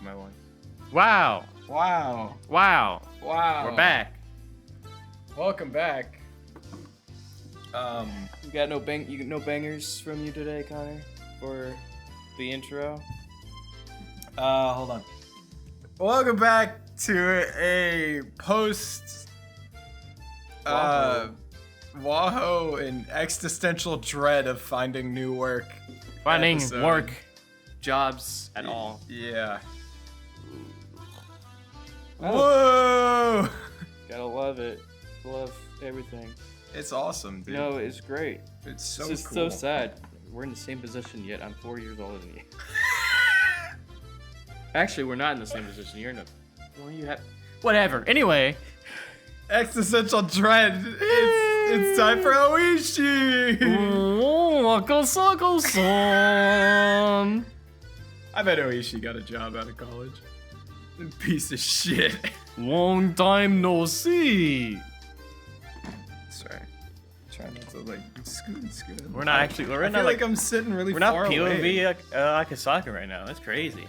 my voice. Wow. Wow. Wow. Wow. We're back. Welcome back. You got no bangers from you today, Connor, for the intro? Hold on. Welcome back to a post Wahoo and existential dread of finding new work. Finding episode. work, jobs at all. Yeah. Oh. Whoa! Gotta love it. Love everything. It's awesome, dude. No, it's great. It's so It's just cool. so sad. We're in the same position yet. I'm 4 years older than you. Actually, we're not in the same position. You're in a... Well, you have... Whatever. Anyway. Existential dread. It's time for Oishi. Oh, Akasaka-san. I bet Oishi got a job out of college. Piece of shit. Long time no see. Sorry. Trying not to like scoot. We're not actually... I feel like I'm sitting really We're far not away. POV Akasaka right now. That's crazy.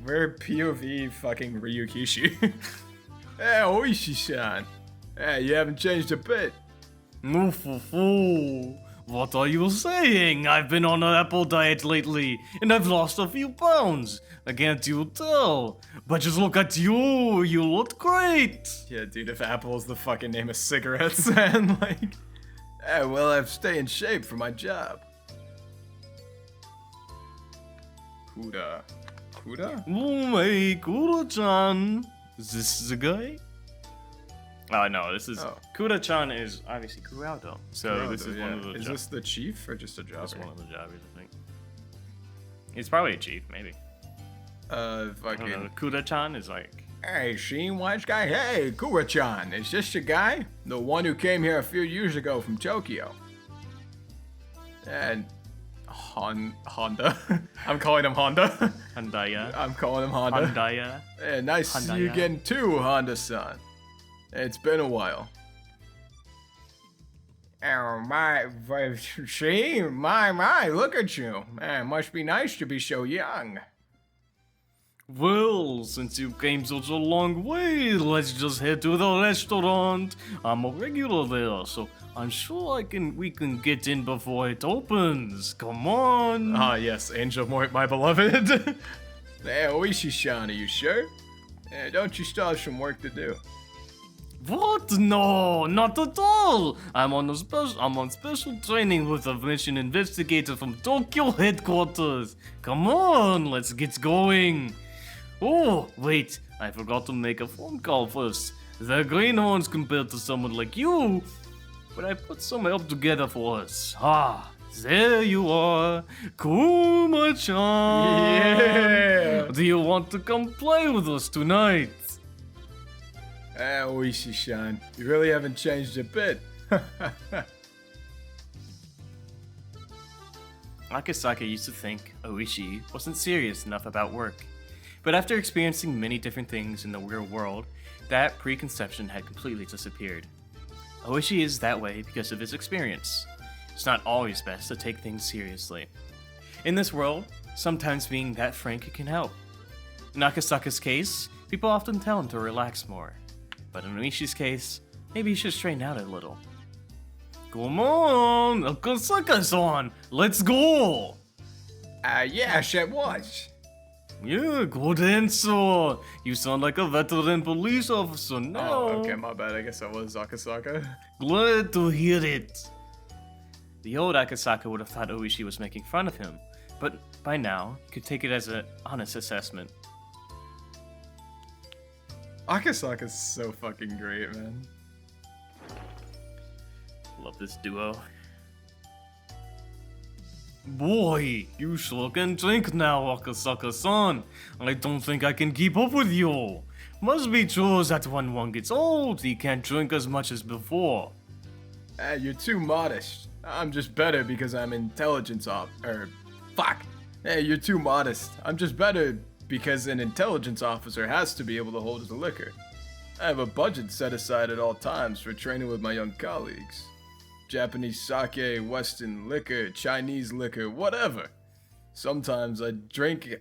We're POV fucking Ryukishi. Hey, Oishi-san. Hey, you haven't changed a bit. No, what are you saying? I've been on an apple diet lately, and I've lost a few pounds. I can't you tell? But just look at you, you look great. Yeah, dude, if Apple is the fucking name of cigarettes, and like... Hey, well, I have to stay in shape for my job. Kuda. Oh, hey, Kuda-chan. Is this the guy? Oh, no, this is... Oh. Kuda-chan is obviously Kurado. So this is one of the Is this the chief or just a jobber? That's one of the jobbers, I think. He's probably a chief, maybe. I don't know. Fucking... Kuda-chan is like... Hey, seen white guy? Hey, Kura-chan, is this the guy? The one who came here a few years ago from Tokyo. And... Honda. I'm calling him Honda. Handaya. I'm calling him Honda. Handaya. Hey, nice to see you Handaya. again too, Honda-san. It's been a while. Oh, my, see? My, look at you. Man, must be nice to be so young. Well, since you came such a long way, let's just head to the restaurant. I'm a regular there, so I'm sure we can get in before it opens. Come on. Ah, yes, Angel, my beloved. Hey, Oishi-san, are you sure? Don't you still have some work to do? What? No, not at all. I'm on special training with a mission investigator from Tokyo headquarters. Come on, let's get going. Oh, wait, I forgot to make a phone call first. The greenhorns compared to someone like you, but I put some help together for us. Ah, there you are, Kuma-chan. Yeah. Do you want to come play with us tonight? Oishi-san, you really haven't changed a bit. Akasaka used to think Oishi wasn't serious enough about work. But after experiencing many different things in the real world, that preconception had completely disappeared. Oishi is that way because of his experience. It's not always best to take things seriously. In this world, sometimes being that frank can help. In Akasaka's case, people often tell him to relax more. But in Oishi's case, maybe he should straighten out a little. Come on, Akasaka-san, let's go! Yes, it was. Yeah, good answer. You sound like a veteran police officer now. Oh, okay, my bad. I guess I was Akasaka. Glad to hear it. The old Akasaka would have thought Oishi was making fun of him, but by now, he could take it as an honest assessment. Akasaka's so fucking great, man. Love this duo. Boy, you sure can drink now, Akasaka-san. I don't think I can keep up with you. Must be true that when one gets old, he can't drink as much as before. You're too modest. I'm just better because I'm intelligence fuck. Hey, you're too modest. I'm just better because an intelligence officer has to be able to hold his liquor. I have a budget set aside at all times for training with my young colleagues. Japanese sake, Western liquor, Chinese liquor, whatever. Sometimes I drink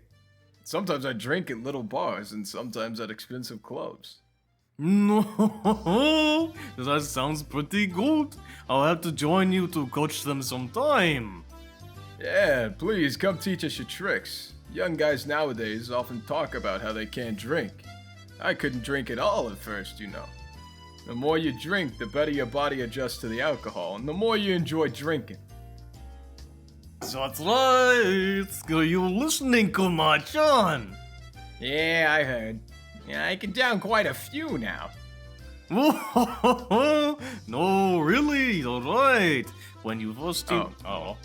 Sometimes I drink at little bars and sometimes at expensive clubs. No, that sounds pretty good. I'll have to join you to coach them sometime. Yeah, please come teach us your tricks. Young guys nowadays often talk about how they can't drink. I couldn't drink at all at first, you know. The more you drink, the better your body adjusts to the alcohol, and the more you enjoy drinking. That's right. Are you listening, Kuma-chan? Yeah, I heard. Yeah, I can down quite a few now. No, really, you're right. When you first teamed... Oh.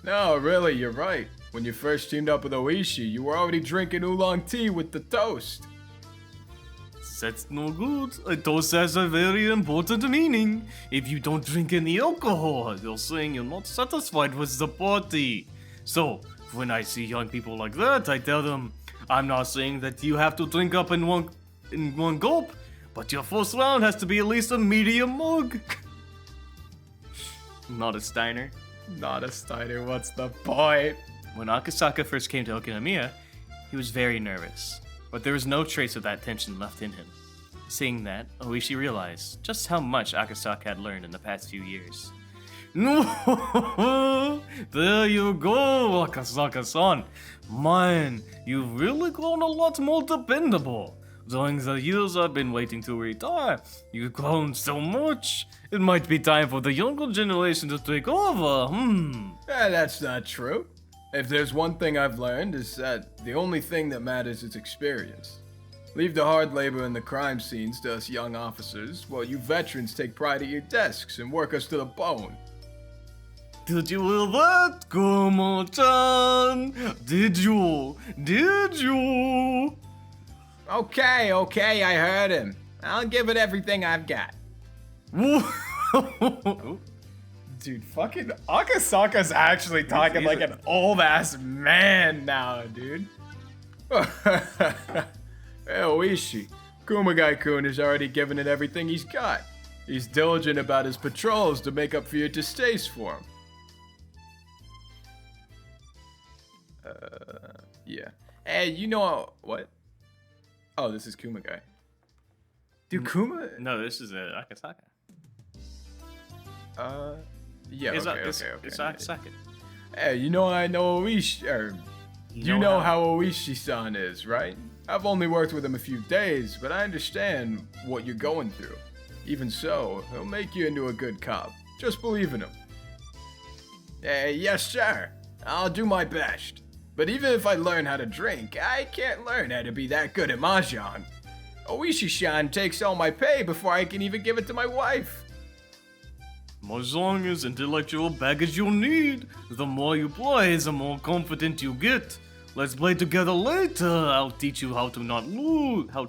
No, really, you're right. When you first teamed up with Oishi, you were already drinking oolong tea with the toast. That's no good. A toast has a very important meaning. If you don't drink any alcohol, you're saying you're not satisfied with the party. So, when I see young people like that, I tell them, I'm not saying that you have to drink up in one gulp, but your first round has to be at least a medium mug. Not a Steiner. Not a Steiner, what's the point? When Akasaka first came to Okinomiya, he was very nervous, but there was no trace of that tension left in him. Seeing that, Oishi realized just how much Akasaka had learned in the past few years. No, there you go, Akasaka-san. Man, you've really grown a lot more dependable. During the years I've been waiting to retire, you've grown so much. It might be time for the younger generation to take over, That's not true. If there's one thing I've learned, is that the only thing that matters is experience. Leave the hard labor and the crime scenes to us young officers, while you veterans take pride at your desks and work us to the bone. Did you hear that, Kuma-chan? Did you? Okay, I heard him. I'll give it everything I've got. Dude, fucking Akasaka's actually talking like an old-ass man now, dude. Hey, Oishi, Kumagai-kun has already given it everything he's got. He's diligent about his patrols to make up for your distaste for him. Yeah. Hey, you know what? Oh, this is Kumagai. Dude, Kuma? No, this is Akasaka. Yeah, It's okay. Akasaka. Hey, you know I know Oishi, or you know how Oishi-san is, right? I've only worked with him a few days, but I understand what you're going through. Even so, he'll make you into a good cop. Just believe in him. Yes, sir. I'll do my best. But even if I learn how to drink, I can't learn how to be that good at mahjong. Oishi-san takes all my pay before I can even give it to my wife. Mahjong is intellectual baggage you'll need. The more you play, the more confident you get. Let's play together later. I'll teach you how to not lose. How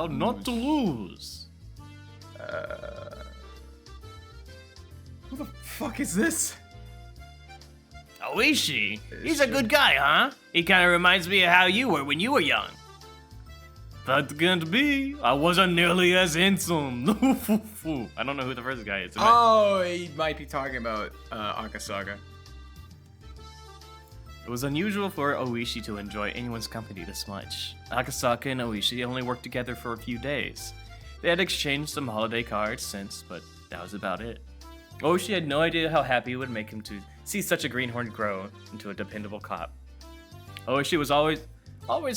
not to lose. Who the fuck is this? Oishi? He's a good guy, huh? He kind of reminds me of how you were when you were young. That can't be. I wasn't nearly as handsome. I don't know who the first guy is. Oh, he might be talking about Akasaka. It was unusual for Oishi to enjoy anyone's company this much. Akasaka and Oishi only worked together for a few days. They had exchanged some holiday cards since, but that was about it. Oishi had no idea how happy it would make him to see such a greenhorn grow into a dependable cop. Oishi was always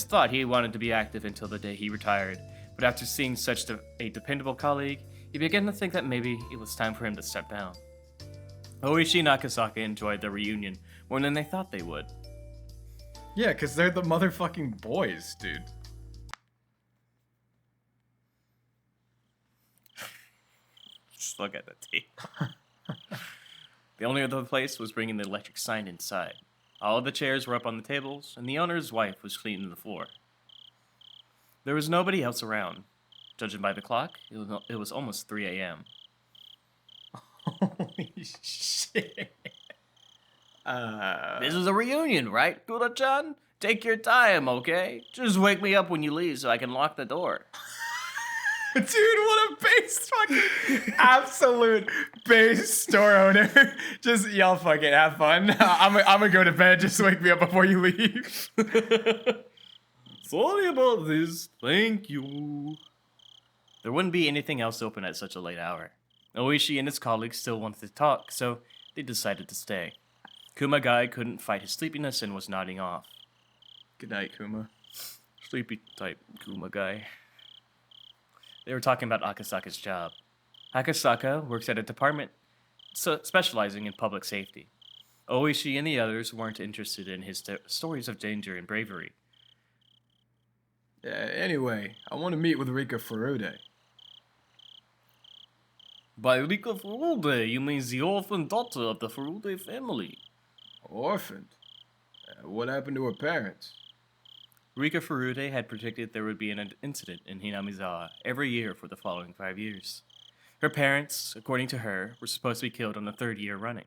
thought he wanted to be active until the day he retired, but after seeing such a dependable colleague, he began to think that maybe it was time for him to step down. Oishi and Akasaka enjoyed the reunion more than they thought they would. Yeah, because they're the motherfucking boys, dude. Just look at the tape. The only other place was bringing the electric sign inside. All of the chairs were up on the tables, and the owner's wife was cleaning the floor. There was nobody else around. Judging by the clock, it was almost 3 a.m. Holy shit. This is a reunion, right, Kura-chan? Take your time, okay? Just wake me up when you leave so I can lock the door. Dude, what a base fucking absolute base store owner. Just y'all fucking have fun. I'm gonna go to bed. Just wake me up before you leave. Sorry about this. Thank you. There wouldn't be anything else open at such a late hour. Oishi and his colleagues still wanted to talk, so they decided to stay. Kumagai couldn't fight his sleepiness and was nodding off. Good night, Kuma. Sleepy type Kumagai. They were talking about Akasaka's job. Akasaka works at a department specializing in public safety. Oishi and the others weren't interested in his stories of danger and bravery. Anyway, I want to meet with Rika Furude. By Rika Furude, you mean the orphan daughter of the Furude family. Orphaned? What happened to her parents? Rika Furude had predicted there would be an incident in Hinamizawa every year for the following 5 years. Her parents, according to her, were supposed to be killed on the 3rd year running.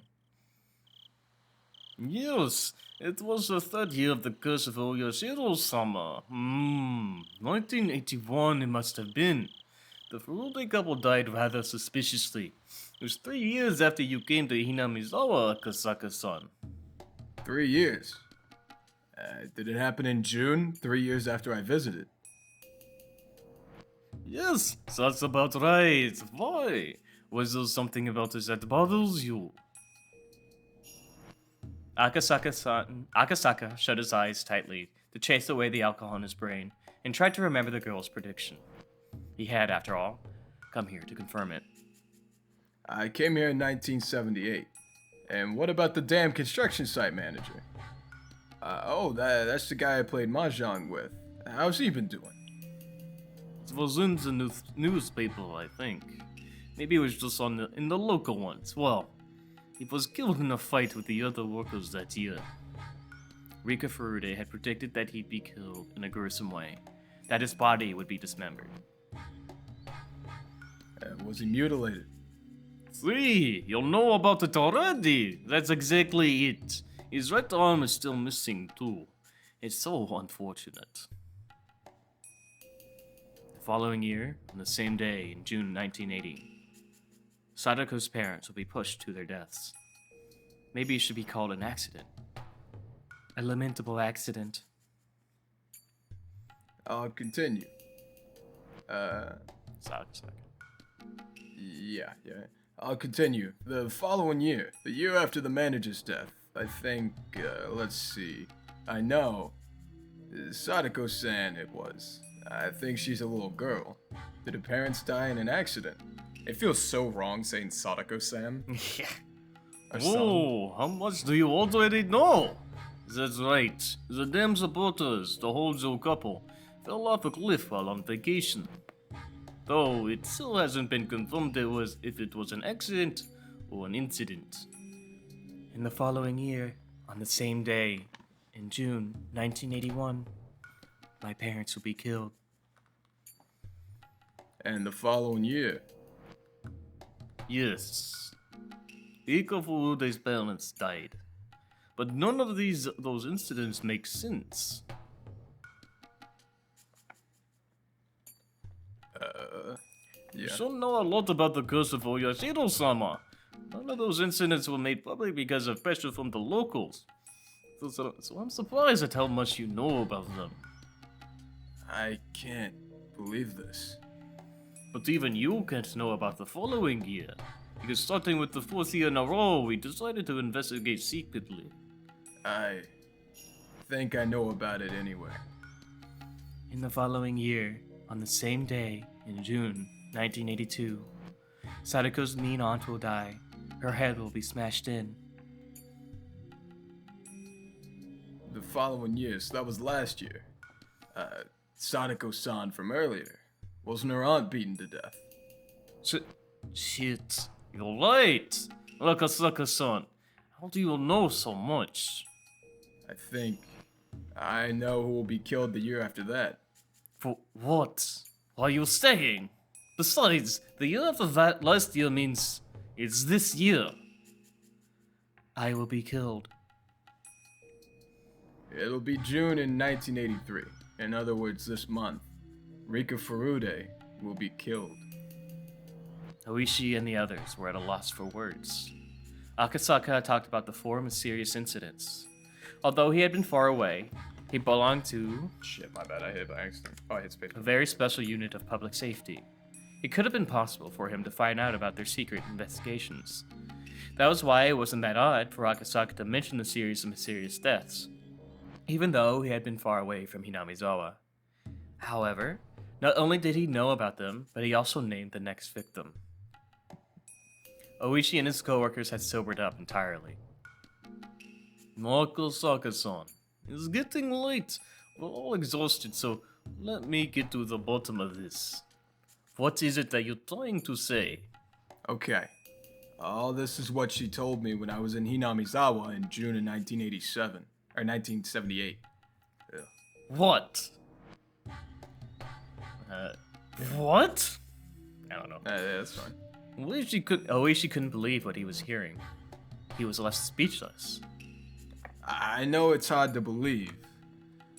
Yes, it was the 3rd year of the curse of Oyashiro-sama. 1981 it must have been. The Furude couple died rather suspiciously. It was 3 years after you came to Hinamizawa, Akasaka-san. 3 years? Did it happen in June, 3 years after I visited? Yes, that's about right. Why? Was there something about it that bothers you? Akasaka shut his eyes tightly to chase away the alcohol in his brain and tried to remember the girl's prediction. He had, after all, come here to confirm it. I came here in 1978. And what about the damn construction site manager? That's the guy I played Mahjong with. How's he been doing? It was in the newspaper, I think. Maybe it was just in the local ones. Well, he was killed in a fight with the other workers that year. Rika Furude had predicted that he'd be killed in a gruesome way, that his body would be dismembered. Was he mutilated? See, you'll know about it already. That's exactly it. His right arm is still missing, too. It's so unfortunate. The following year, on the same day in June 1980, Sadako's parents will be pushed to their deaths. Maybe it should be called an accident. A lamentable accident. I'll continue. Sadako. Yeah. I'll continue. The following year, the year after the manager's death, I think, let's see. I know. Sadako-san it was. I think she's a little girl. Did her parents die in an accident? It feels so wrong saying Sadako-san. Yeah. Or Oh, how much do you already know? That's right. The damn supporters, the Hojo couple, fell off a cliff while on vacation. Though it still hasn't been confirmed if it was an accident or an incident. In the following year, on the same day, in June 1981, my parents will be killed. And the following year. Yes. Rika Furude's parents died. But none of those incidents make sense. Yeah. You should know a lot about the curse of Oyashiro-sama. None of those incidents were made public because of pressure from the locals. So I'm surprised at how much you know about them. I can't believe this. But even you can't know about the following year. Because starting with the 4th year in a row, we decided to investigate secretly. I think I know about it anyway. In the following year, on the same day, in June 1982, Sadako's mean aunt will die. Her head will be smashed in. The following year, so that was last year. Sadako-san from earlier. Wasn't her aunt beaten to death? Shit, you're right. Akasaka-san, how do you know so much? I think I know who will be killed the year after that. For what? Are you saying? Besides, the year after that last year means it's this year. I will be killed. It'll be June in 1983. In other words, this month. Rika Furude will be killed. Oishi and the others were at a loss for words. Akasaka talked about the 4 mysterious incidents. Although he had been far away, he belonged to Shit, my bad. I hit it by accident. Oh, I hit space. a very special unit of public safety. It could have been possible for him to find out about their secret investigations. That was why it wasn't that odd for Akasaka to mention the series of mysterious deaths, even though he had been far away from Hinamizawa. However, not only did he know about them, but he also named the next victim. Oishi and his coworkers had sobered up entirely. Akasaka-san, it's getting late. We're all exhausted, so let me get to the bottom of this. What is it that you're trying to say? Okay. Oh, this is what she told me when I was in Hinamizawa in June of 1987. Or 1978. Yeah. What? What? I don't know. Yeah, that's fine. Oishi couldn't believe what he was hearing. He was left speechless. I know it's hard to believe.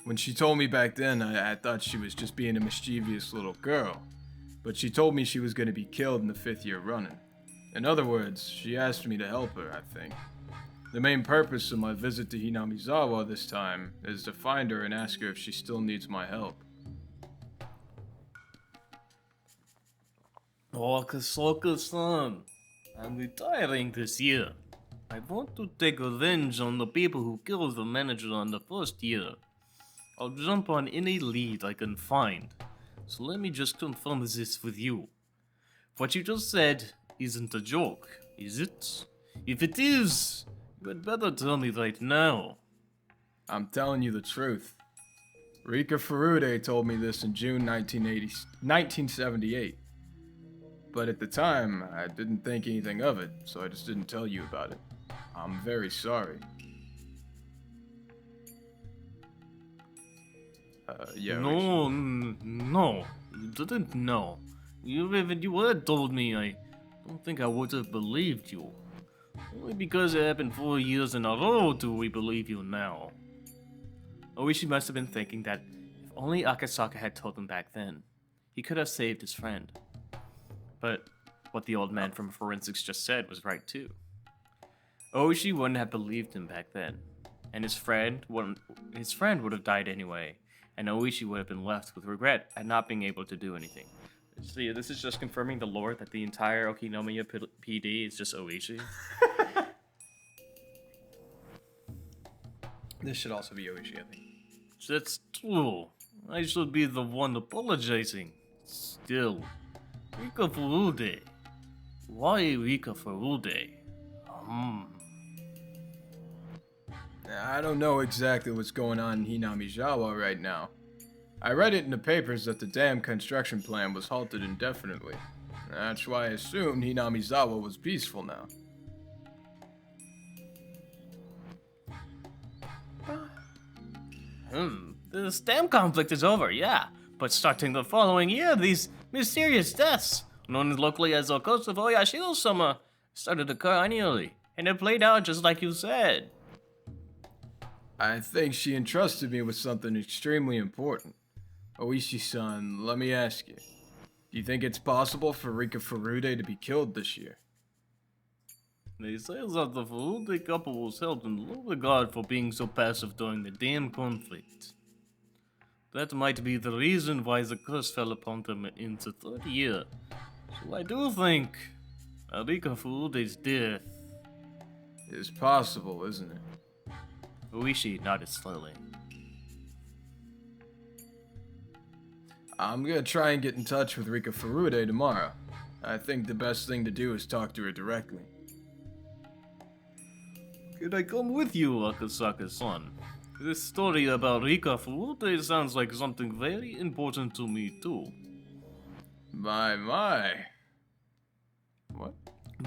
When she told me back then, I thought she was just being a mischievous little girl. But she told me she was going to be killed in the 5th year running. In other words, she asked me to help her, I think. The main purpose of my visit to Hinamizawa this time is to find her and ask her if she still needs my help. Akasaka-san, I'm retiring this year. I want to take revenge on the people who killed the manager on the 1st year. I'll jump on any lead I can find. So let me just confirm this with you. What you just said isn't a joke, is it? If it is, you had better tell me right now. I'm telling you the truth. Rika Furude told me this in June 1978. But at the time, I didn't think anything of it, so I just didn't tell you about it. I'm very sorry. Yeah. No, you didn't know. If you had told me, I don't think I would have believed you. Only because it happened 4 years in a row do we believe you now. Oishi must have been thinking that if only Akasaka had told him back then, he could have saved his friend. But what the old man from forensics just said was right too. Oishi wouldn't have believed him back then, and his friend would have died anyway, and Oishi would have been left with regret at not being able to do anything. See, this is just confirming the lore that the entire Okinomiya PD is just Oishi. This should also be Yoichi, I think. That's true. I should be the one apologizing. Still, Rika Furude. Why Rika Furude? I don't know exactly what's going on in Hinamizawa right now. I read it in the papers that the dam construction plan was halted indefinitely. That's why I assumed Hinamizawa was peaceful now. The dam conflict is over, yeah. But starting the following year, these mysterious deaths, known locally as Okosuboyashiro-sama, started to occur annually, and it played out just like you said. I think she entrusted me with something extremely important. Oishi-san, let me ask you. Do you think it's possible for Rika Furude to be killed this year? They say that the Furude couple was held in low regard for being so passive during the dam conflict. That might be the reason why the curse fell upon them in the 3rd year. So I do think Rika Furude's death It's possible, isn't it? Oishi nodded slowly. I'm gonna try and get in touch with Rika Furude tomorrow. I think the best thing to do is talk to her directly. Could I come with you, Akasaka-san? This story about Rika Furude sounds like something very important to me too. My. What?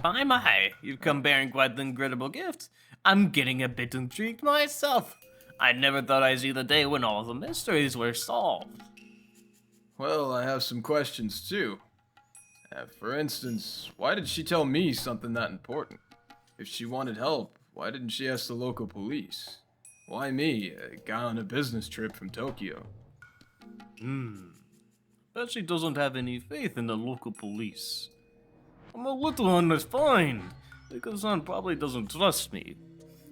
My, you've come bearing quite the incredible gift. I'm getting a bit intrigued myself. I never thought I'd see the day when all the mysteries were solved. Well, I have some questions too. For instance, why did she tell me something that important? If she wanted help, why didn't she ask the local police? Why me, a guy on a business trip from Tokyo? but she doesn't have any faith in the local police. I'm a little undefined, because Son probably doesn't trust me.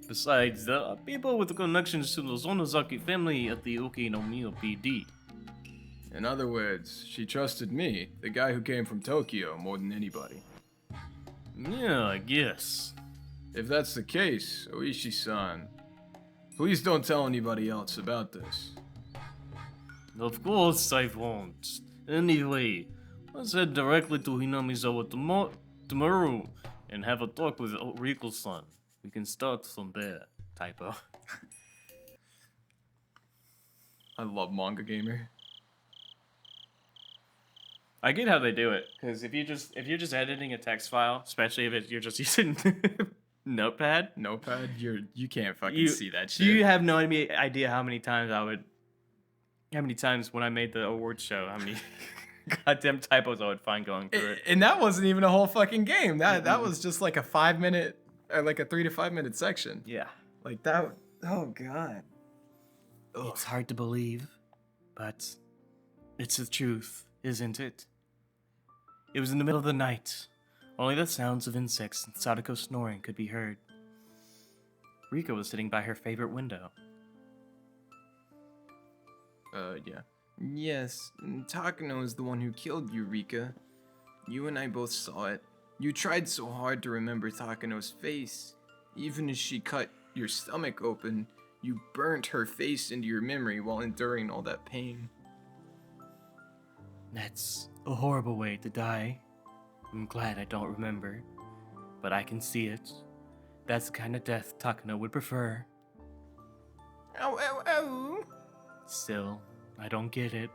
Besides, there are people with connections to the Zonozaki family at the Okinomiya PD. In other words, she trusted me, the guy who came from Tokyo, more than anybody. Yeah, I guess. If that's the case, Oishi-san, please don't tell anybody else about this. Of course I won't. Anyway, let's head directly to Hinamizawa tomorrow and have a talk with Riko-san. We can start from there. Typo. I love Manga Gamer. I get how they do it, because if you're just editing a text file, especially if you're just using Notepad, You can't fucking see that shit. You have no idea how many times when I made the awards show, how many goddamn typos I would find going through it. And that wasn't even a whole fucking game. That was just like a 5 minute, or like a 3 to 5 minute section. Yeah. Like that. Oh god. It's hard to believe, but it's the truth, isn't it? It was in the middle of the night. Only the sounds of insects and Sadako snoring could be heard. Rika was sitting by her favorite window. Yeah. Yes, Takano is the one who killed you, Rika. You and I both saw it. You tried so hard to remember Takano's face. Even as she cut your stomach open, you burnt her face into your memory while enduring all that pain. That's a horrible way to die. I'm glad I don't remember, but I can see it. That's the kind of death Takano would prefer. Ow, ow, ow. Still, I don't get it.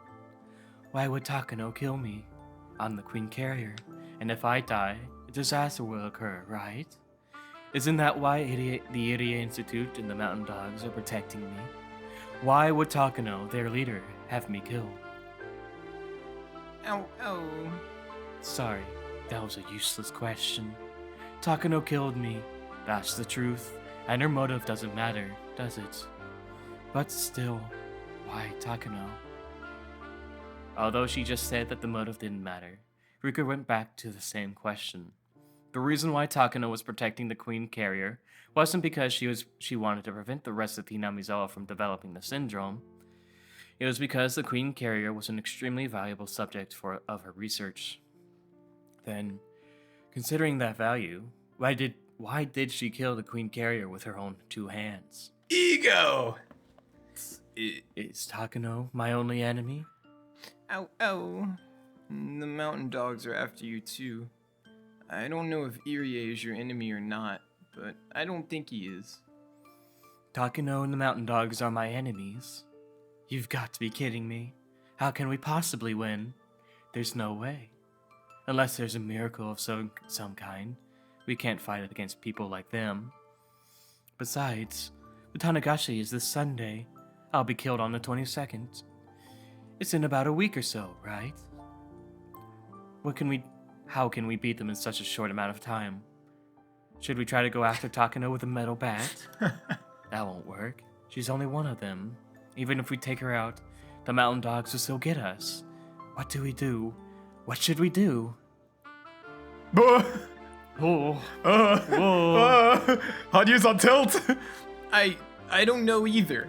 Why would Takano kill me? I'm the Queen Carrier, and if I die, a disaster will occur, right? Isn't that why the Irie Institute and the Mountain Dogs are protecting me? Why would Takano, their leader, have me killed? Ow, ow. Sorry, that was a useless question. Takano killed me, that's the truth, and her motive doesn't matter, does it? But still, why Takano? Although she just said that the motive didn't matter, Rika went back to the same question. The reason why Takano was protecting the Queen Carrier wasn't because she wanted to prevent the rest of Hinamizawa from developing the syndrome. It was because the Queen Carrier was an extremely valuable subject of her research. Then, considering that value, why did she kill the Queen Carrier with her own 2 hands? Ego! Is Takano my only enemy? Ow, ow. The Mountain Dogs are after you too. I don't know if Irie is your enemy or not, but I don't think he is. Takano and the Mountain Dogs are my enemies. You've got to be kidding me. How can we possibly win? There's no way. Unless there's a miracle of some kind, we can't fight against people like them. Besides, the Tanagashi is this Sunday. I'll be killed on the 22nd. It's in about a week or so, right? How can we beat them in such a short amount of time? Should we try to go after Takano with a metal bat? That won't work. She's only one of them. Even if we take her out, the Mountain Dogs will still get us. What do we do? What should we do? Oh. Hadyu's on tilt. I don't know either.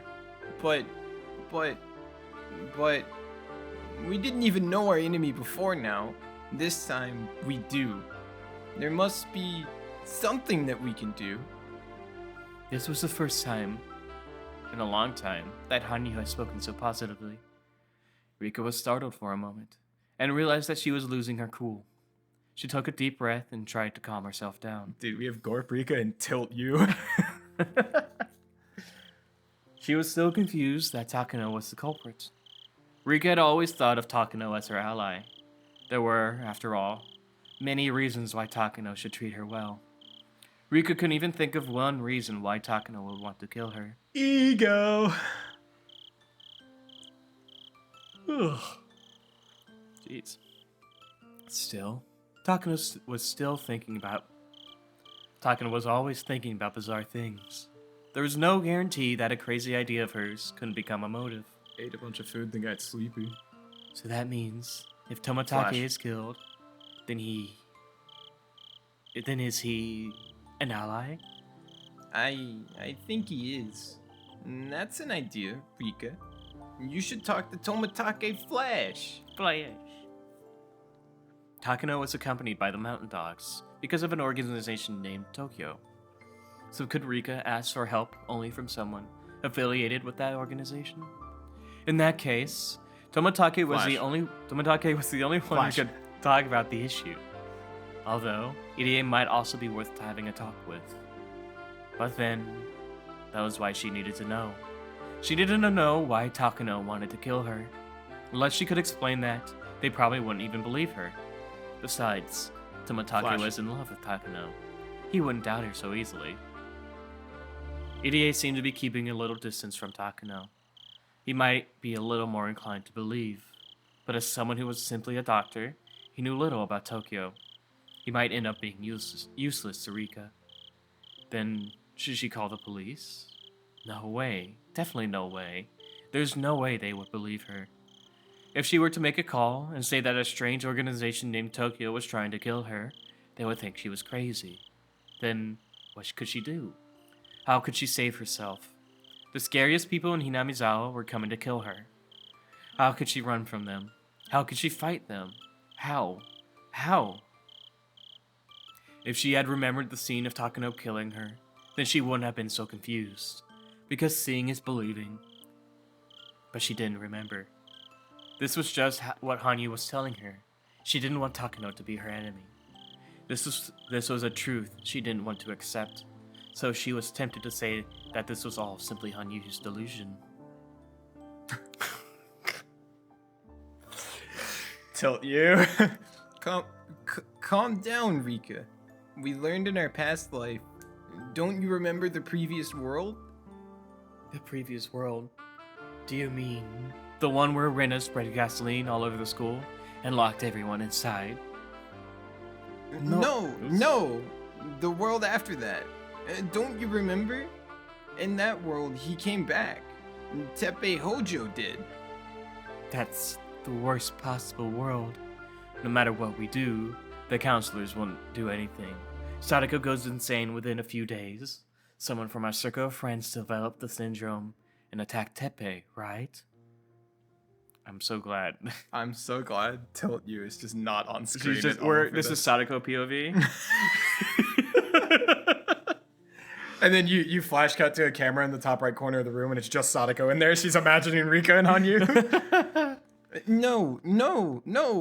But we didn't even know our enemy before now. This time we do. There must be something that we can do. This was the first time in a long time that Hanyu had spoken so positively. Rika was startled for a moment and realized that she was losing her cool. She took a deep breath and tried to calm herself down. Dude, we have Gorp, Rika, and Tilt you. She was still confused that Takano was the culprit. Rika had always thought of Takano as her ally. There were, after all, many reasons why Takano should treat her well. Rika couldn't even think of one reason why Takano would want to kill her. Ego. Ugh. Jeez. Still, Takano was always thinking about bizarre things. There was no guarantee that a crazy idea of hers couldn't become a motive. Ate a bunch of food and got sleepy. So that means if Tomatake Flash. is killed, then is he an ally? I think he is. That's an idea, Rika. You should talk to Tomatake Flash. Flash. Takano was accompanied by the Mountain Dogs because of an organization named Tokyo. So could Rika ask for help only from someone affiliated with that organization? In that case, Tomatake was the only one Flash. who could talk about the issue. Although, Irie might also be worth having a talk with. But then, that was why she needed to know. She needed to know why Takano wanted to kill her. Unless she could explain that, they probably wouldn't even believe her. Besides, Tomatake Flash. was in love with Takano. He wouldn't doubt her so easily. Irie seemed to be keeping a little distance from Takano. He might be a little more inclined to believe, but as someone who was simply a doctor, he knew little about Tokyo. He might end up being useless to Rika. Then, should she call the police? No way. Definitely no way. There's no way they would believe her. If she were to make a call and say that a strange organization named Tokyo was trying to kill her, they would think she was crazy. Then, what could she do? How could she save herself? The scariest people in Hinamizawa were coming to kill her. How could she run from them? How could she fight them? How? How? If she had remembered the scene of Takano killing her, then she wouldn't have been so confused, because seeing is believing. But she didn't remember. This was just what Hanyu was telling her. She didn't want Takano to be her enemy. This was a truth she didn't want to accept, so she was tempted to say that this was all simply Hanyu's delusion. Tilt you. Calm down, Rika. We learned in our past life. Don't you remember the previous world? The previous world? Do you mean the one where Rena spread gasoline all over the school and locked everyone inside? No. The world after that. Don't you remember? In that world, he came back. Teppei Hojo did. That's the worst possible world. No matter what we do, the counselors won't do anything. Sadako goes insane within a few days. Someone from our circle of friends developed the syndrome and attacked Teppei, right? I'm so glad. I'm so glad Tilt You is just not on screen. This is Sadako POV. And then you flash cut to a camera in the top right corner of the room, and it's just Sadako in there. She's imagining Rika and Hanyu. No.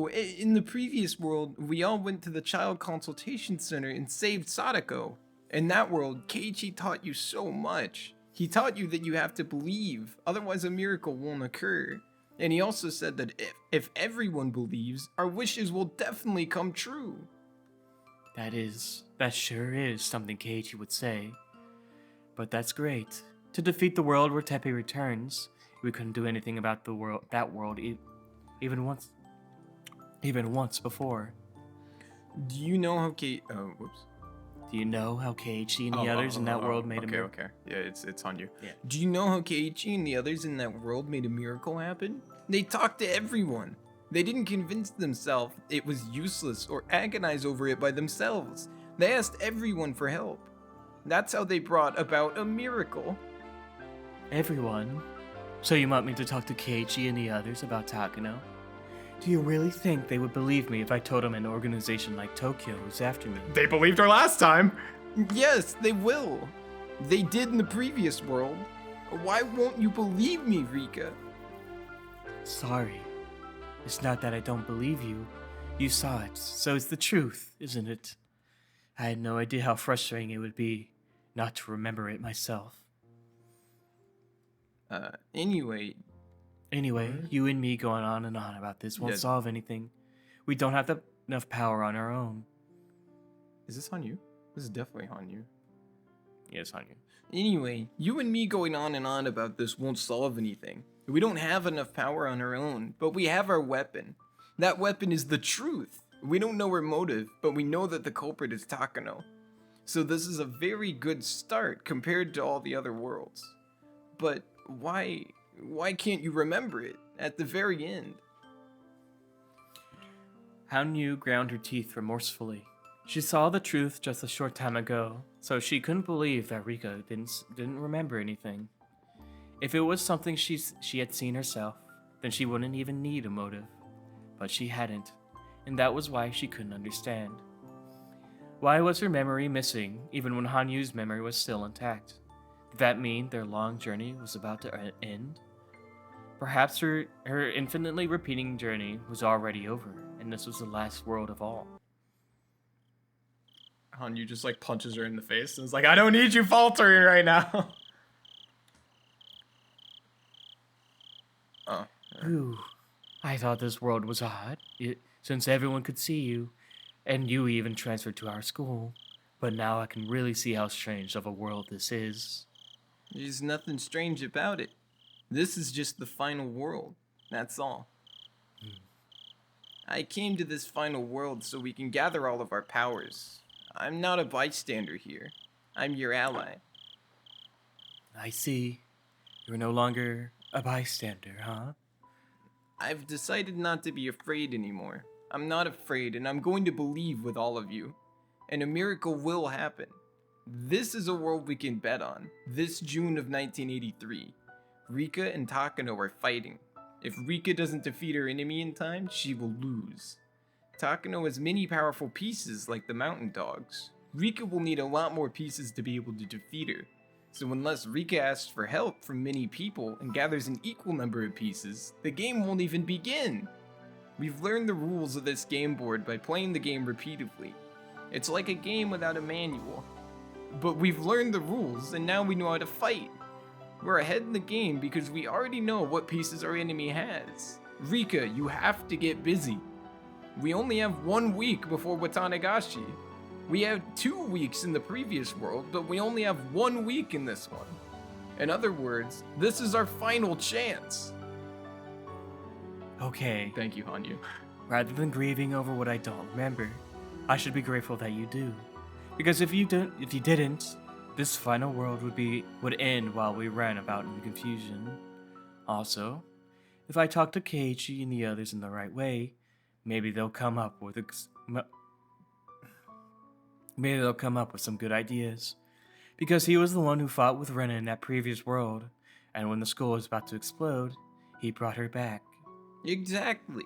In the previous world, we all went to the Child Consultation Center and saved Sadako. In that world, Keiichi taught you so much. He taught you that you have to believe, otherwise a miracle won't occur. And he also said that if everyone believes, our wishes will definitely come true. That sure is something Keiichi would say. But that's great. To defeat the world where Teppei returns, we couldn't do anything about that world even once before. Do you know how Do you know how Keiichi and the others in that world made a miracle? Okay. Yeah, it's on you. Yeah. Do you know how Keiichi and the others in that world made a miracle happen? They talked to everyone. They didn't convince themselves it was useless or agonize over it by themselves. They asked everyone for help. That's how they brought about a miracle. Everyone? So you want me to talk to Keiichi and the others about Takano? Do you really think they would believe me if I told them an organization like Tokyo was after me? They believed her last time. Yes, they will. They did in the previous world. Why won't you believe me, Rika? Sorry. It's not that I don't believe you. You saw it, so it's the truth, isn't it? I had no idea how frustrating it would be not to remember it myself. Anyway, you and me going on and on about this won't solve anything. We don't have enough power on our own. Is this on you? This is definitely on you. Yeah, it's on you. Anyway, you and me going on and on about this won't solve anything. We don't have enough power on our own, but we have our weapon. That weapon is the truth. We don't know her motive, but we know that the culprit is Takano. So this is a very good start compared to all the other worlds. But why can't you remember it at the very end? Hanyu ground her teeth remorsefully. She saw the truth just a short time ago, so she couldn't believe that Rika didn't remember anything. If it was something she had seen herself, then she wouldn't even need a motive. But she hadn't, and that was why she couldn't understand. Why was her memory missing, even when Hanyu's memory was still intact? Did that mean their long journey was about to end? Perhaps her infinitely repeating journey was already over, and this was the last world of all. Hanyu just like punches her in the face and is like, I don't need you faltering right now. Oh. Ooh, I thought this world was odd, since everyone could see you, and you even transferred to our school. But now I can really see how strange of a world this is. There's nothing strange about it. This is just the final world. That's all. I came to this final world so we can gather all of our powers. I'm not a bystander here. I'm your ally. I see. You're no longer a bystander, huh? I've decided not to be afraid anymore. I'm not afraid, and I'm going to believe with all of you. And a miracle will happen. This is a world we can bet on. This June of 1983. Rika and Takano are fighting. If Rika doesn't defeat her enemy in time, she will lose. Takano has many powerful pieces like the mountain dogs. Rika will need a lot more pieces to be able to defeat her. So unless Rika asks for help from many people and gathers an equal number of pieces, the game won't even begin. We've learned the rules of this game board by playing the game repeatedly. It's like a game without a manual. But we've learned the rules and now we know how to fight. We're ahead in the game because we already know what pieces our enemy has. Rika, you have to get busy. We only have 1 week before Watanagashi. We had 2 weeks in the previous world, but we only have 1 week in this one. In other words, this is our final chance. Okay. Thank you, Hanyu. Rather than grieving over what I don't remember, I should be grateful that you do. Because if you didn't, this final world would end while we ran about in confusion. Also, if I talk to Keiichi and the others in the right way, maybe they'll come up with some good ideas. Because he was the one who fought with Rena in that previous world, and when the school was about to explode, he brought her back. Exactly.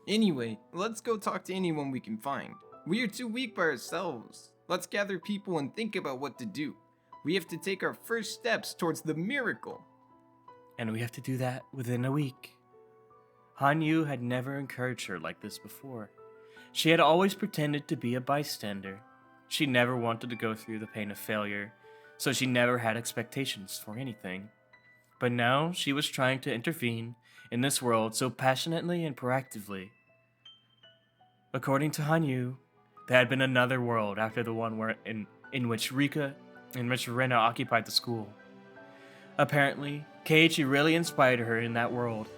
Anyway, let's go talk to anyone we can find. We are too weak by ourselves. Let's gather people and think about what to do. We have to take our first steps towards the miracle. And we have to do that within a week. Hanyu had never encouraged her like this before. She had always pretended to be a bystander. She never wanted to go through the pain of failure, so she never had expectations for anything. But now she was trying to intervene in this world so passionately and proactively. According to Hanyu, there had been another world after the one in which Rena occupied the school. Apparently, Keiichi really inspired her in that world.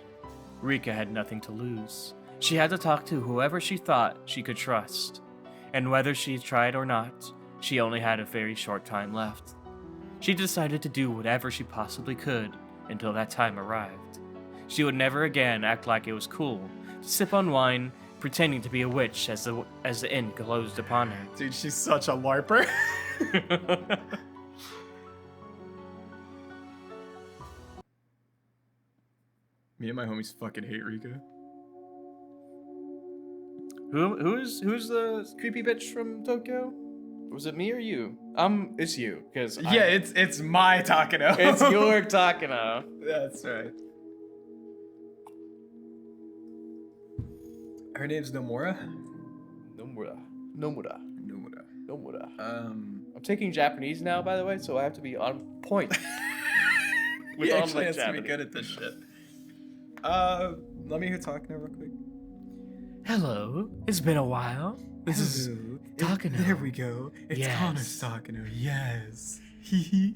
Rika had nothing to lose. She had to talk to whoever she thought she could trust. And whether she tried or not, she only had a very short time left. She decided to do whatever she possibly could until that time arrived. She would never again act like it was cool to sip on wine, pretending to be a witch as the end closed upon her. Dude, she's such a LARPer. Me and my homies fucking hate Rika. Who's the creepy bitch from Tokyo? Was it me or you? It's you, because Yeah, it's my Takano. it's your Takano. That's right. Her name's Nomura. Nomura. Nomura. I'm taking Japanese now, by the way, so I have to be on point. We all actually my has to be Japanese. good at this shit. Let me hear Takano real quick. Hello, it's been a while. This is Takano. There we go. It's Yes. Connor's Takano. Yes. Hee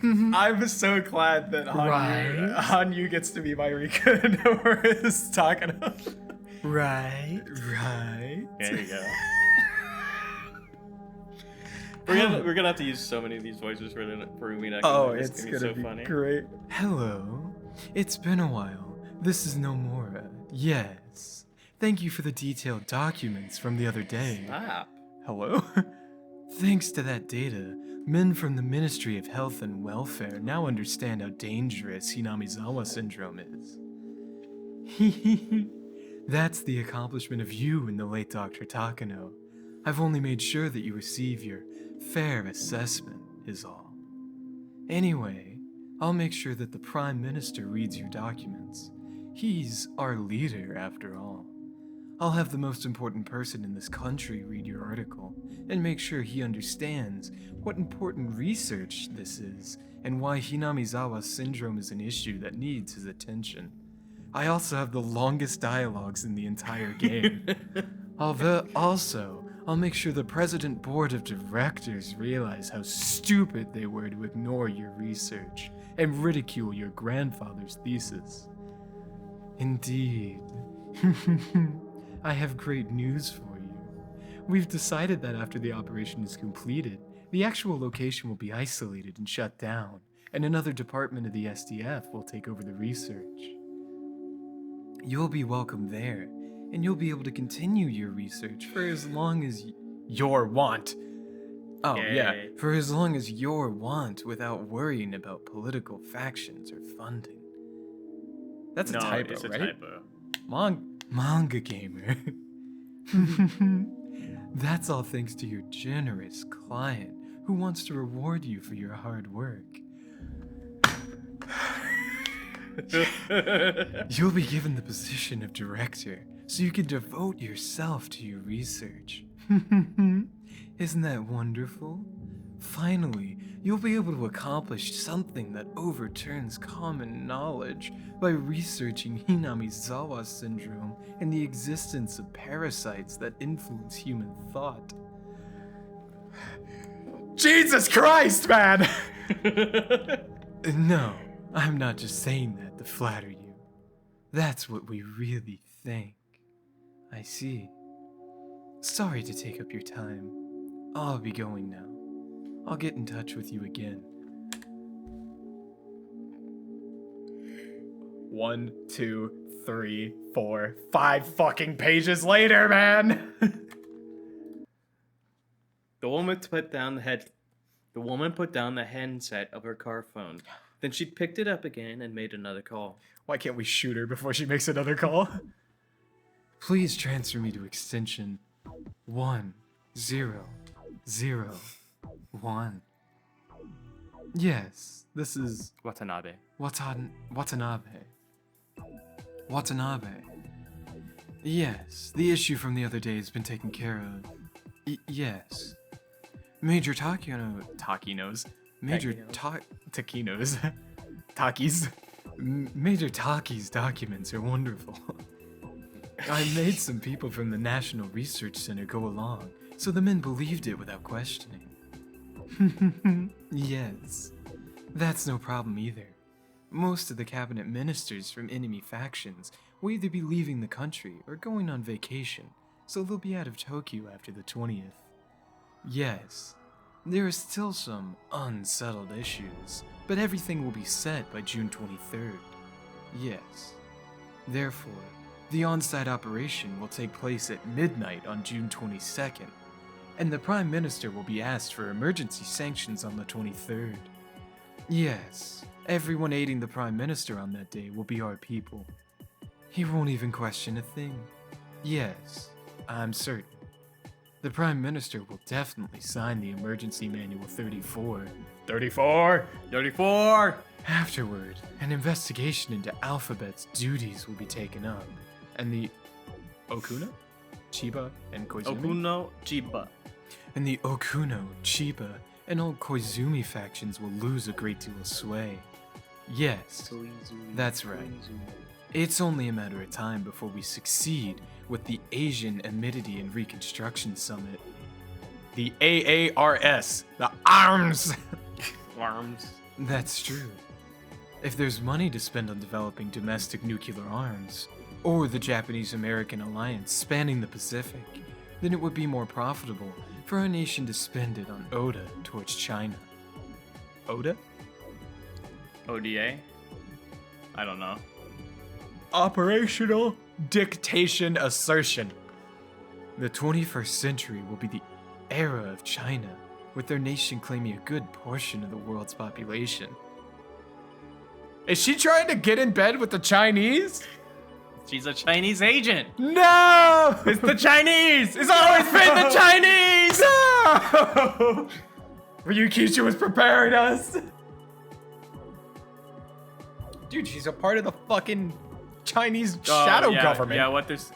I'm so glad that Right. Hanyu gets to be my Rika and Nomura's Takano. Right. Right. There you go. We're gonna have to use so many of these voices for Rumina. Oh, it's be gonna so be funny. great. Hello. It's been a while. This is Nomura. Yes. Thank you for the detailed documents from the other day. Stop. Hello? Thanks to that data, men from the Ministry of Health and Welfare now understand how dangerous Hinamizawa syndrome is. That's the accomplishment of you and the late Dr. Takano. I've only made sure that you receive your fair assessment, is all. Anyway, I'll make sure that the Prime Minister reads your documents. He's our leader, after all. I'll have the most important person in this country read your article and make sure he understands what important research this is and why Hinamizawa syndrome is an issue that needs his attention. I also have the longest dialogues in the entire game. I'll make sure the President Board of Directors realize how stupid they were to ignore your research and ridicule your grandfather's thesis. Indeed. I have great news for you. We've decided that after the operation is completed, the actual location will be isolated and shut down, and another department of the SDF will take over the research. You'll be welcome there, and you'll be able to continue your research for as long as your want. Oh, yeah, Yay. for as long as your want without worrying about political factions or funding. That's a No, typo, it's a right? typo. Manga gamer. That's all thanks to your generous client who wants to reward you for your hard work. You'll be given the position of director, so you can devote yourself to your research. Isn't that wonderful? Finally, you'll be able to accomplish something that overturns common knowledge by researching Hinamizawa syndrome and the existence of parasites that influence human thought. Jesus Christ, man! No, I'm not just saying that to flatter you. That's what we really think. I see. Sorry to take up your time. I'll be going now. I'll get in touch with you again. 1, 2, 3, 4, 5 fucking pages later, man! The woman put down the handset of her car phone. Then she picked it up again and made another call. Why can't we shoot her before she makes another call? Please transfer me to extension 1001. Yes, this is Watanabe. Watanabe. Watanabe. Yes, the issue from the other day has been taken care of. Yes. Major Takinos. Major Takinos. Takis. Major Taki's documents are wonderful. I made some people from the National Research Center go along, so the men believed it without questioning. Yes, that's no problem either. Most of the cabinet ministers from enemy factions will either be leaving the country or going on vacation, so they'll be out of Tokyo after the 20th. Yes, there are still some unsettled issues, but everything will be set by June 23rd. Yes. Therefore, the on-site operation will take place at midnight on June 22nd, and the Prime Minister will be asked for emergency sanctions on the 23rd. Yes, everyone aiding the Prime Minister on that day will be our people. He won't even question a thing. Yes, I'm certain. The Prime Minister will definitely sign the Emergency Manual 34. 34! 34! Afterward, an investigation into Alphabet's duties will be taken up, and the Okuno, Chiba, and Koizumi? Okuno Chiba. And the Okuno, Chiba, and old Koizumi factions will lose a great deal of sway. Yes, that's right. It's only a matter of time before we succeed with the Asian Amity and Reconstruction Summit. The AARS, the ARMS! Arms. That's true. If there's money to spend on developing domestic nuclear arms, or the Japanese-American alliance spanning the Pacific, then it would be more profitable for our nation to spend it on ODA towards China. ODA? ODA? I don't know. Operational dictation assertion. The 21st century will be the era of China, with their nation claiming a good portion of the world's population. Is she trying to get in bed with the Chinese? She's a Chinese agent. No! It's the Chinese. It's always been the Chinese. No! Ryukishi was preparing us. Dude, she's a part of the fucking Chinese shadow government.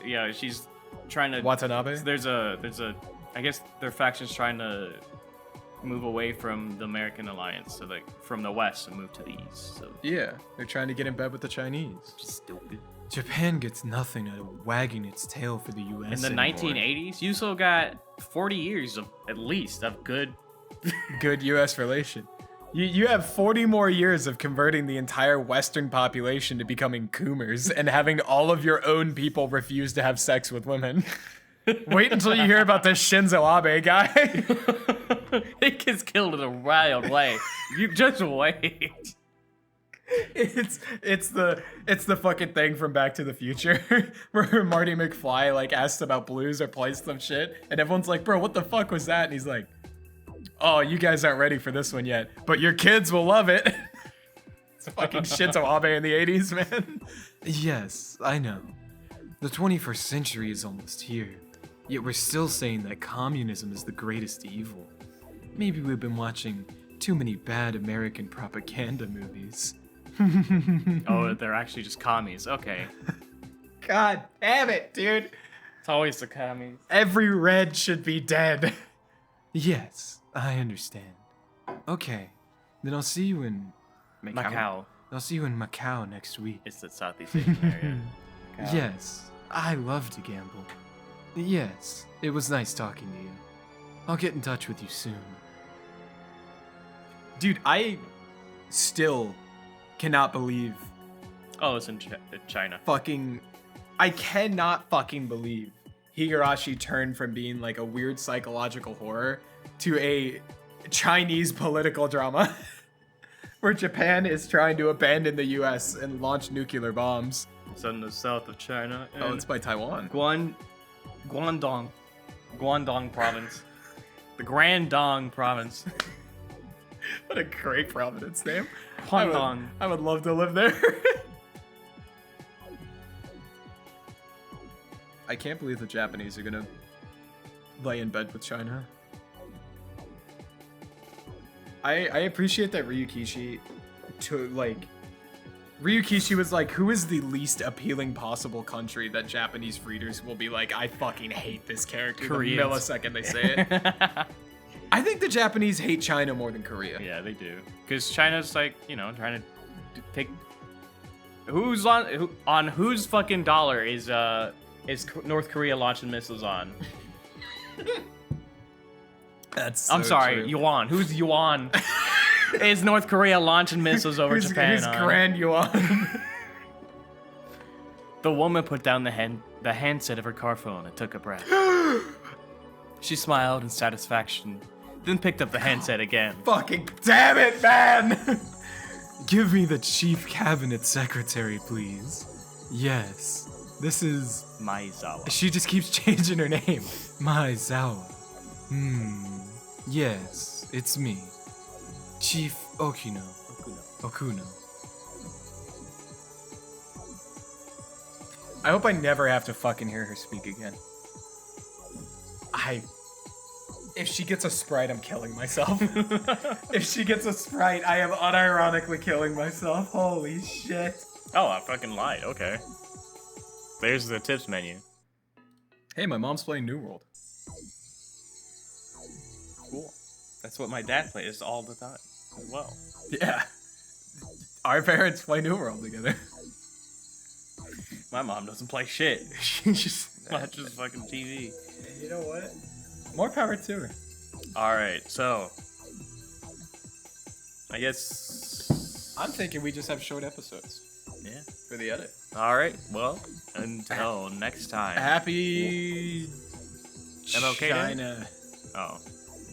Yeah, she's trying to. Watanabe? There's a. I guess their faction's trying to move away from the American alliance, so like from the west and move to the east. So Yeah, they're trying to get in bed with the Chinese. just stupid. Japan gets nothing out of wagging its tail for the U.S. In the anymore. 1980s, you still got 40 years of at least of good. Good U.S. relation. You have 40 more years of converting the entire Western population to becoming coomers and having all of your own people refuse to have sex with women. Wait until you hear about this Shinzo Abe guy. He gets killed in a wild way. You just wait. It's the fucking thing from Back to the Future where Marty McFly like asks about blues or plays some shit and everyone's like, bro, what the fuck was that? And he's like, oh, you guys aren't ready for this one yet, but your kids will love it. It's fucking Shinzo Abe in the 80s, man. Yes, I know. The 21st century is almost here, yet we're still saying that communism is the greatest evil. Maybe we've been watching too many bad American propaganda movies. Oh, they're actually just commies. Okay. God damn it, dude. It's always the commies. Every red should be dead. Yes, I understand. Okay, then I'll see you in Macau. I'll see you in Macau next week. It's the Southeast Asian area. Macau. Yes, I love to gamble. Yes, it was nice talking to you. I'll get in touch with you soon. Dude, I still cannot believe Oh, it's in China. I cannot fucking believe Higurashi turned from being like a weird psychological horror to a Chinese political drama where Japan is trying to abandon the US and launch nuclear bombs. It's in the south of China. Oh, it's by Taiwan. Guangdong province. The Guangdong province. What a great providence name. Guangdong. I would love to live there. I can't believe the Japanese are gonna lay in bed with China. I appreciate that Ryukishi Ryukishi was like, who is the least appealing possible country that Japanese readers will be like, I fucking hate this character Koreans. the millisecond they say it. I think the Japanese hate China more than Korea. Yeah, they do. Because China's like, trying to take. Who's on whose fucking dollar is North Korea launching missiles on? That's so I'm sorry, true. yuan. Who's yuan? Is North Korea launching missiles over Japan? Who's on? Grand Yuan? The woman put down the handset of her car phone and took a breath. She smiled in satisfaction, then picked up the handset again. Fucking damn it, man! Give me the chief cabinet secretary, please. Yes, this is... Maizawa. She just keeps changing her name. Maizawa. Yes, it's me. Chief Okuno. I hope I never have to fucking hear her speak again. If she gets a Sprite, I'm killing myself. If she gets a Sprite, I am unironically killing myself. Holy shit. Oh, I fucking lied. Okay. There's the tips menu. Hey, my mom's playing New World. Cool. That's what my dad plays all the time as well. Yeah. Our parents play New World together. My mom doesn't play shit. She just watches fucking TV. You know what? More power to her. Alright, so. I guess. I'm thinking we just have short episodes Yeah. for the edit. Alright, well, until next time. Happy MLK Day? China. Oh.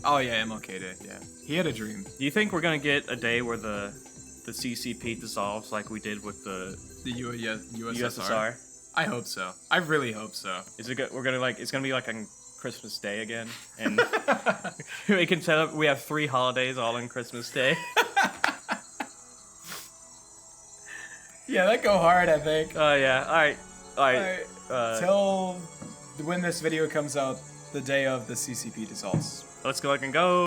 Oh yeah, MLK Day. Yeah, he had a dream. Do you think we're gonna get a day where the CCP dissolves like we did with the The USSR. USSR? I hope so. I really hope so. Is it good? We're gonna like. It's gonna be like on Christmas Day again, and we can set up. We have 3 holidays all on Christmas Day. Yeah, that go hard, I think. Oh yeah. All right. Till when this video comes out, the day of the CCP dissolves. Let's go and go.